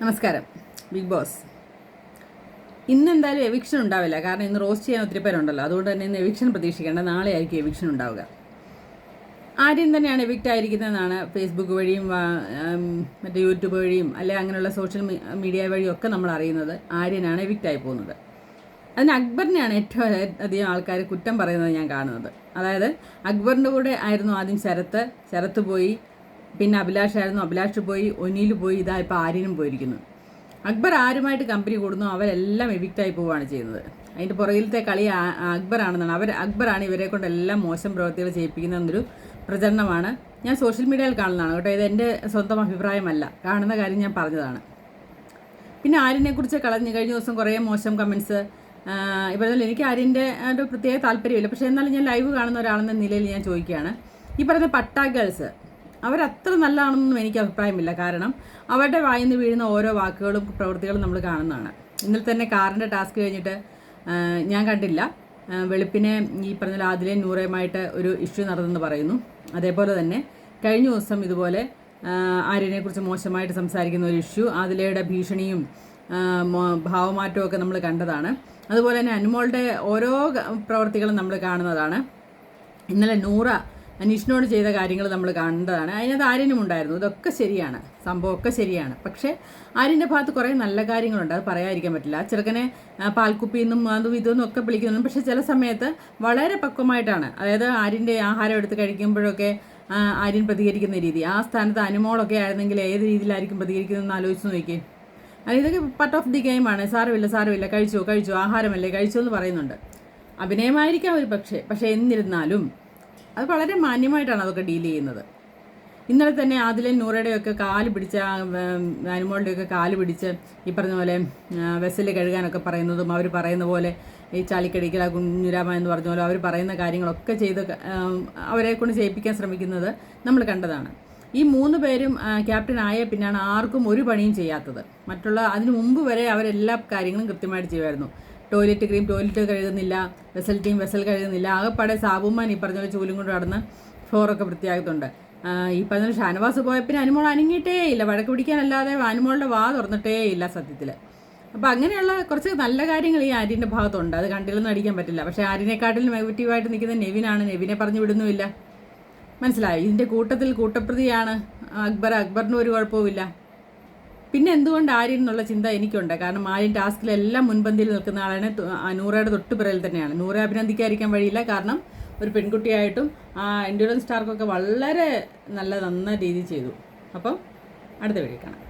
നമസ്കാരം. Big boss ഇന്ന് എന്തായാലും എവിക്ഷൻ ഉണ്ടാവില്ല. കാരണം ഇന്ന് റോസ്റ്റ് ചെയ്യാൻ ഒത്തിരി പേരുണ്ടല്ലോ. അതുകൊണ്ട് തന്നെ ഇന്ന് എവിക്ഷൻ പ്രതീക്ഷിക്കേണ്ട. നാളെ ആയിരിക്കും എവിക്ഷൻ ഉണ്ടാവുക. ആര്യൻ തന്നെയാണ് എവിക്റ്റ് ആയിരിക്കുന്നതെന്നാണ് ഫേസ്ബുക്ക് വഴിയും മറ്റേ യൂട്യൂബ് വഴിയും അല്ലെ അങ്ങനെയുള്ള സോഷ്യൽ മീഡിയ വഴിയും ഒക്കെ നമ്മൾ അറിയുന്നത് ആര്യനാണ് എവിക്റ്റ് ആയി പോകുന്നത്. അതിന് അക്ബറിനെയാണ് ഏറ്റവും അധികം ആൾക്കാർ കുറ്റം പറയുന്നത് ഞാൻ കാണുന്നത്. അതായത് അക്ബറിൻ്റെ കൂടെ ആയിരുന്നു ആദ്യം ശരത്ത് പോയി, പിന്നെ അഭിലാഷ് പോയി, ഒനിയിൽ പോയി, ഇതാ ഇപ്പോൾ ആര്യനും പോയിരിക്കുന്നു. അക്ബർ ആരുമായിട്ട് കമ്പനി കൂടുന്നു അവരെല്ലാം എവിക്റ്റായി പോവുകയാണ് ചെയ്യുന്നത്. അതിൻ്റെ പുറകിലത്തെ കളി അക്ബറാണെന്നാണ്. അക്ബറാണ് ഇവരെ കൊണ്ടെല്ലാം മോശം പ്രവൃത്തികൾ ചെയ്യിപ്പിക്കുന്നതെന്നൊരു പ്രചരണമാണ് ഞാൻ സോഷ്യൽ മീഡിയയിൽ കാണുന്നതാണ് കേട്ടോ. ഇത് എൻ്റെ സ്വന്തം അഭിപ്രായമല്ല, കാണുന്ന കാര്യം ഞാൻ പറഞ്ഞതാണ്. പിന്നെ ആര്യനെക്കുറിച്ച് കഴിഞ്ഞ ദിവസം കുറേ മോശം കമൻസ് ഇവരിൽ എനിക്ക് ആര്യൻ്റെ ഒരു പ്രത്യേക താല്പര്യമില്ല. പക്ഷേ എന്നാലും ഞാൻ ലൈവ് കാണുന്ന ഒരാളെന്ന നിലയിൽ ഞാൻ ചോദിക്കുകയാണ്, ഈ പറയുന്ന പട്ടാ ഗേൾസ് അവരത്ര നല്ലതാണെന്നൊന്നും എനിക്ക് അഭിപ്രായമില്ല. കാരണം അവരുടെ വായിൽ നിന്ന് വീഴുന്ന ഓരോ വാക്കുകളും പ്രവൃത്തികളും നമ്മൾ കാണുന്നതാണ്. ഇന്നലെ തന്നെ കാറിൻ്റെ ടാസ്ക് കഴിഞ്ഞിട്ട് ഞാൻ കണ്ടില്ല, വെളുപ്പിനെ ഈ പറഞ്ഞ ആദിലയും നൂറയുമായിട്ട് ഒരു ഇഷ്യൂ നടന്നെന്ന് പറയുന്നു. അതേപോലെ തന്നെ കഴിഞ്ഞ ദിവസം ഇതുപോലെ ആര്യനെക്കുറിച്ച് മോശമായിട്ട് സംസാരിക്കുന്ന ഒരു ഇഷ്യൂ, ആദിലയുടെ ഭീഷണിയും ഭാവമാറ്റവും ഒക്കെ നമ്മൾ കണ്ടതാണ്. അതുപോലെ തന്നെ അനുമോളുടെ ഓരോ പ്രവൃത്തികളും നമ്മൾ കാണുന്നതാണ്. ഇന്നലെ നൂറ അനീഷിനോട് ചെയ്ത കാര്യങ്ങൾ നമ്മൾ കണ്ടതാണ്. അതിനകത്ത് ആര്യനും ഉണ്ടായിരുന്നു. ഇതൊക്കെ ശരിയാണ്, സംഭവമൊക്കെ ശരിയാണ്. പക്ഷേ ആര്യൻ്റെ ഭാഗത്ത് കുറേ നല്ല കാര്യങ്ങളുണ്ട്, അത് പറയാതിരിക്കാൻ പറ്റില്ല. ചെറുക്കനെ പാൽക്കുപ്പിന്നും അതും ഇതൊന്നും ഒക്കെ വിളിക്കുന്നുണ്ട്. പക്ഷേ ചില സമയത്ത് വളരെ പക്വമായിട്ടാണ്, അതായത് ആര്യൻ്റെ ആഹാരം എടുത്ത് കഴിക്കുമ്പോഴൊക്കെ ആര്യൻ പ്രതികരിക്കുന്ന രീതി, ആ സ്ഥാനത്ത് അനുമോളൊക്കെ ആയിരുന്നെങ്കിൽ ഏത് രീതിയിലായിരിക്കും പ്രതികരിക്കുന്നതെന്ന് ആലോചിച്ച് നോക്കിയേ. ഇതൊക്കെ പാർട്ട് ഓഫ് ദി ഗെയിമാണ്. സാരമില്ല, കഴിച്ചോ, ആഹാരമല്ലേ കഴിച്ചോ എന്ന് പറയുന്നുണ്ട്. അഭിനയമായിരിക്കാം ഒരു പക്ഷേ എന്നിരുന്നാലും അത് വളരെ മാന്യമായിട്ടാണ് അതൊക്കെ ഡീൽ ചെയ്യുന്നത്. ഇന്നലെ തന്നെ ആദിലൻ നൂറയുടെയൊക്കെ കാല് പിടിച്ച, അനുമോളുടെയൊക്കെ കാല് പിടിച്ച് ഈ പറഞ്ഞ പോലെ വെസൽ കഴുകാനൊക്കെ പറയുന്നതും, അവർ പറയുന്ന പോലെ ഈ ചാലിക്കടിക്കല കുഞ്ഞുരാമ എന്ന് പറഞ്ഞ പോലെ അവർ പറയുന്ന കാര്യങ്ങളൊക്കെ ചെയ്ത് അവരെ കൊണ്ട് ചെയ്യിപ്പിക്കാൻ ശ്രമിക്കുന്നത് നമ്മൾ കണ്ടതാണ്. ഈ 3 പേരും ക്യാപ്റ്റൻ ആയ പിന്നാണ് ആർക്കും ഒരു പണിയും ചെയ്യാത്തത്. അതിനു മുമ്പ് വരെ അവരെല്ലാ കാര്യങ്ങളും കൃത്യമായിട്ട് ചെയ്യുമായിരുന്നു. ടോയ്ലറ്റ് കഴുകുന്നില്ല, വെസൽ കഴുകുന്നില്ല. ആകെപ്പാടെ സാബുമാൻ ഈ പറഞ്ഞ പോലെ ചൂലും കൊണ്ട് നടന്ന് ഫ്ലോറൊക്കെ വൃത്തിയാക്കുന്നുണ്ട്. ഈ പറഞ്ഞ ഷാനവാസ് പോയ പിന്നെ അനുമോൾ അനങ്ങിയിട്ടേ ഇല്ല, വഴക്ക് പിടിക്കാനല്ലാതെ അനുമോളുടെ വാ തുറന്നിട്ടേ ഇല്ല സത്യത്തിൽ. അപ്പോൾ അങ്ങനെയുള്ള കുറച്ച് നല്ല കാര്യങ്ങൾ ഈ ആര്യൻ്റെ ഭാഗത്തുണ്ട്, അത് കണ്ടില്ലെന്ന് അടിക്കാൻ പറ്റില്ല. പക്ഷേ ആര്യനെക്കാട്ടിലും നെഗറ്റീവായിട്ട് നിൽക്കുന്ന നെവിനാണ്. നെവിനെ പറഞ്ഞു വിടുന്നുമില്ല, മനസ്സിലായോ? ഇതിൻ്റെ കൂട്ടത്തിൽ കൂട്ടപ്രതിയാണ് അക്ബറിനും ഒരു കുഴപ്പവുമില്ല. പിന്നെ എന്തുകൊണ്ട് ആര്യൻ എന്നുള്ള ചിന്ത എനിക്കുണ്ട്. കാരണം ആര്യൻ ടാസ്കിലെല്ലാം മുൻപന്തിയിൽ നിൽക്കുന്ന ആളാണ്. നൂറയുടെ തൊട്ടുപിറയിൽ തന്നെയാണ്. നൂറെ അഭിനന്ദിക്കാതിരിക്കാൻ വഴിയില്ല. കാരണം ഒരു പെൺകുട്ടിയായിട്ടും ആ എൻഡ്യൂറൻസ് ടാസ്കൊക്കെ വളരെ നല്ല രീതിയിൽ ചെയ്തു. അപ്പം അടുത്ത വീഡിയോ കാണാം.